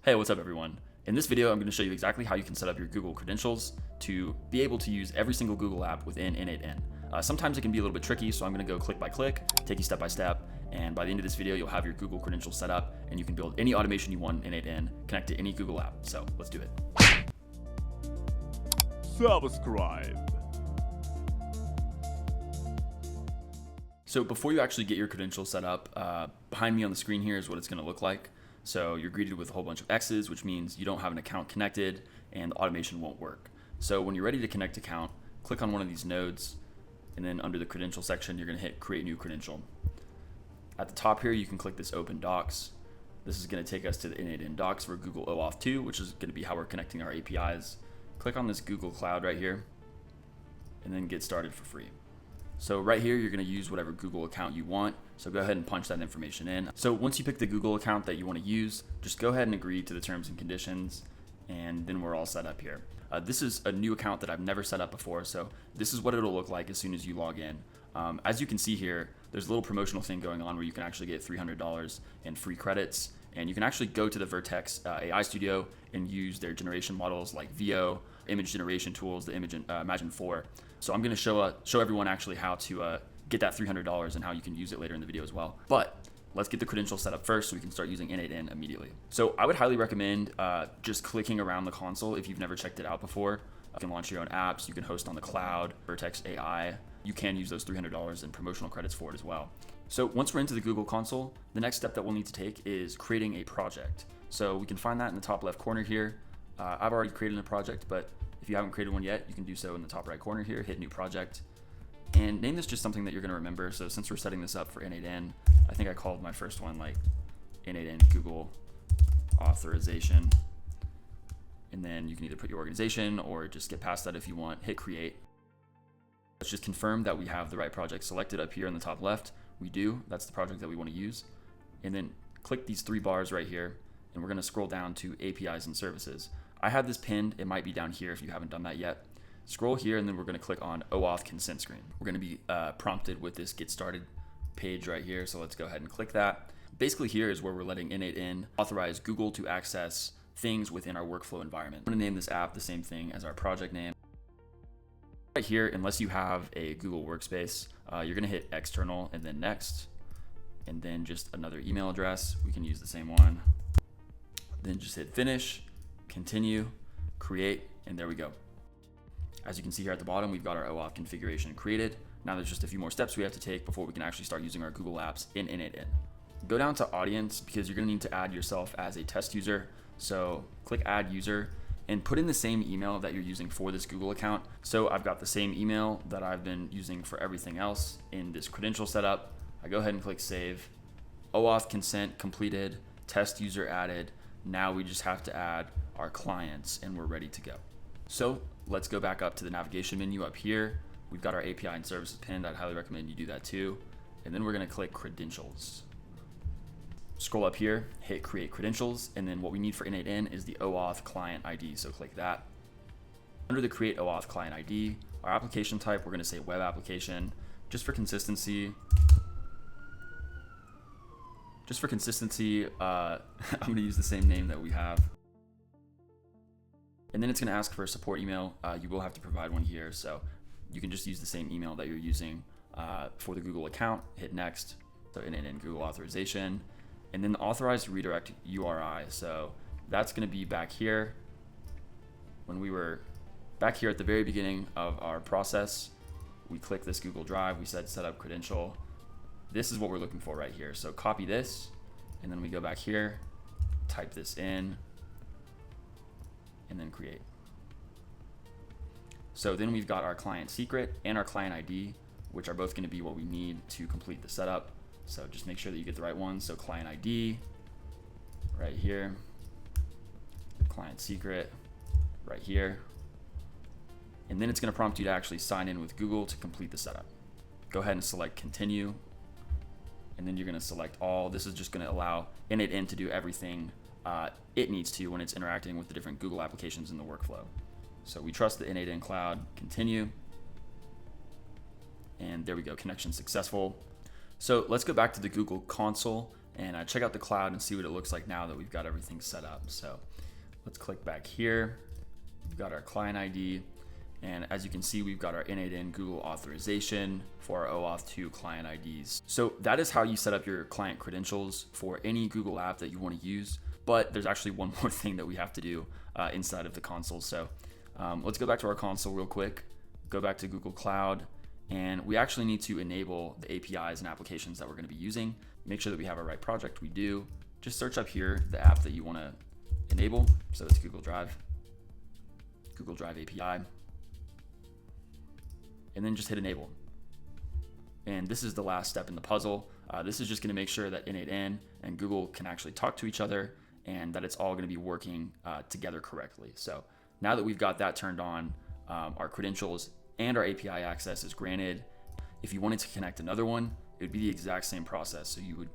Hey, what's up everyone? In this video, I'm going to show you exactly how you can set up your Google credentials to be able to use every single Google app within n8n. Sometimes it can be a little bit tricky, so I'm going to go click by click, take you step by step, and by the end of this video, you'll have your Google credentials set up and you can build any automation you want in n8n, connect to any Google app. So let's do it. Subscribe. So before you actually get your credentials set up, behind me on the screen here is what it's going to look like. So you're greeted with a whole bunch of X's, which means you don't have an account connected and the automation won't work. So when you're ready to connect account, click on one of these nodes, and then under the credential section, you're going to hit create new credential. At the top here, you can click this open docs. This is going to take us to the n8n docs for Google OAuth 2, which is going to be how we're connecting our APIs. Click on this Google Cloud right here, and then get started for free. So right here, you're going to use whatever Google account you want. So go ahead and punch that information in. So once you pick the Google account that you want to use, just go ahead and agree to the terms and conditions, and then we're all set up here. This is a new account that I've never set up before, so this is what it'll look like as soon as you log in. As you can see here, there's a little promotional thing going on where you can actually get $300 in free credits, and you can actually go to the Vertex AI Studio and use their generation models like VO, image generation tools, the Imagine 4. So I'm going to show everyone actually how to get that $300 and how you can use it later in the video as well. But let's get the credentials set up first so we can start using n8n immediately. So I would highly recommend just clicking around the console if you've never checked it out before. You can launch your own apps, you can host on the cloud, Vertex AI. You can use those $300 in promotional credits for it as well. So once we're into the Google console, the next step that we'll need to take is creating a project. So we can find that in the top left corner here. I've already created a project, but if you haven't created one yet, you can do so in the top right corner here, hit new project, and name this just something that you're gonna remember. So since we're setting this up for n8n, I think I called my first one like n8n Google authorization. And then you can either put your organization or just get past that if you want, hit create. Let's just confirm that we have the right project selected up here in the top left. We do, that's the project that we wanna use. And then click these three bars right here, and we're gonna scroll down to APIs and services. I have this pinned, it might be down here if you haven't done that yet. Scroll here and then we're gonna click on OAuth consent screen. We're gonna be prompted with this get started page right here, so let's go ahead and click that. Basically here is where we're letting n8n authorize Google to access things within our workflow environment. I'm gonna name this app the same thing as our project name. Right here, unless you have a Google workspace, you're gonna hit external and then next, and then just another email address. We can use the same one. Then just hit finish, continue, create, and there we go. As you can see here at the bottom, we've got our OAuth configuration created. Now there's just a few more steps we have to take before we can actually start using our Google apps in n8n. Go down to audience because you're gonna need to add yourself as a test user. So click add user and put in the same email that you're using for this Google account. So I've got the same email that I've been using for everything else in this credential setup. I go ahead and click save. OAuth consent completed, test user added. Now we just have to add our clients and we're ready to go. So let's go back up to the navigation menu up here. We've got our API and services pinned. I'd highly recommend you do that too. And then we're gonna click credentials. Scroll up here, hit create credentials, and then what we need for n8n is the OAuth client ID, so click that. Under the create OAuth client ID, our application type, we're gonna say web application. Just for consistency, I'm gonna use the same name that we have. And then it's gonna ask for a support email. You will have to provide one here, so you can just use the same email that you're using for the Google account, hit next, so n8n Google authorization, and then the authorized redirect URI. So that's gonna be back here. When we were back here at the very beginning of our process, we click this Google Drive, we said set up credential. This is what we're looking for right here. So copy this, and then we go back here, type this in, and then create. So then we've got our client secret and our client ID, which are both gonna be what we need to complete the setup. So just make sure that you get the right one. So client ID right here, client secret right here. And then it's gonna prompt you to actually sign in with Google to complete the setup. Go ahead and select continue. And then you're gonna select all. This is just gonna allow n8n to do everything it needs to when it's interacting with the different Google applications in the workflow. So we trust the n8n cloud, continue. And there we go, connection successful. So let's go back to the Google console and check out the cloud and see what it looks like now that we've got everything set up. So let's click back here. We've got our client ID, and as you can see, we've got our n8n Google authorization for our OAuth 2 client IDs. So that is how you set up your client credentials for any Google app that you want to use. But there's actually one more thing that we have to do inside of the console. So let's go back to our console real quick, go back to Google Cloud, and we actually need to enable the APIs and applications that we're going to be using. Make sure that we have our right project. We do. Just search up here the app that you want to enable. So it's Google Drive API, and then just hit enable. And this is the last step in the puzzle. This is just going to make sure that n8n and Google can actually talk to each other and that it's all going to be working together correctly. So now that we've got that turned on, our credentials and our API access is granted. If you wanted to connect another one, it would be the exact same process. So you would,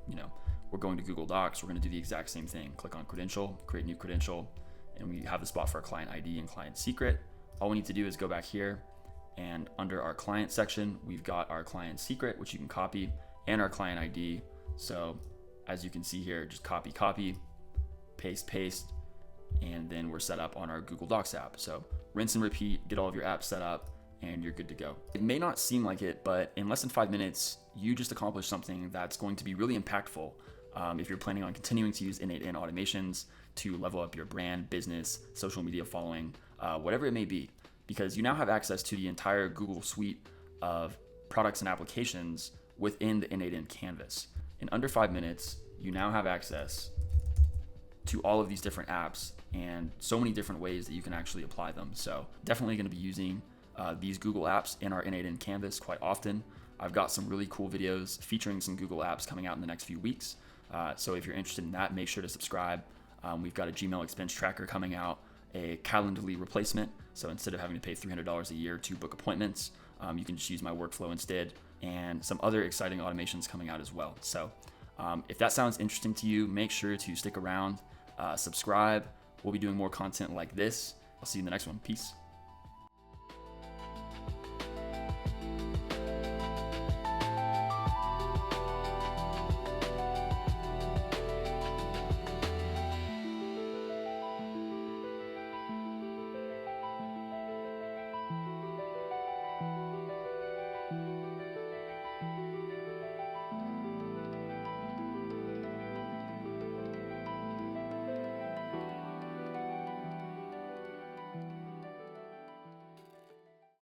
we're going to Google Docs, we're going to do the exact same thing. Click on credential, create new credential, and we have the spot for our client ID and client secret. All we need to do is go back here, and under our client section, we've got our client secret, which you can copy, and our client ID. So as you can see here, just copy, paste, and then we're set up on our Google Docs app. So rinse and repeat, get all of your apps set up, and you're good to go. It may not seem like it, but in less than 5 minutes, you just accomplished something that's going to be really impactful if you're planning on continuing to use n8n automations to level up your brand, business, social media following, whatever it may be, because you now have access to the entire Google suite of products and applications within the n8n canvas. In under 5 minutes, you now have access to all of these different apps and so many different ways that you can actually apply them. So definitely going to be using these Google apps in our n8n canvas quite often. I've got some really cool videos featuring some Google apps coming out in the next few weeks. So if you're interested in that, make sure to subscribe. We've got a Gmail expense tracker coming out, a Calendly replacement. So instead of having to pay $300 a year to book appointments, you can just use my workflow instead, and some other exciting automations coming out as well. So if that sounds interesting to you, make sure to stick around, subscribe. We'll be doing more content like this. I'll see you in the next one. Peace.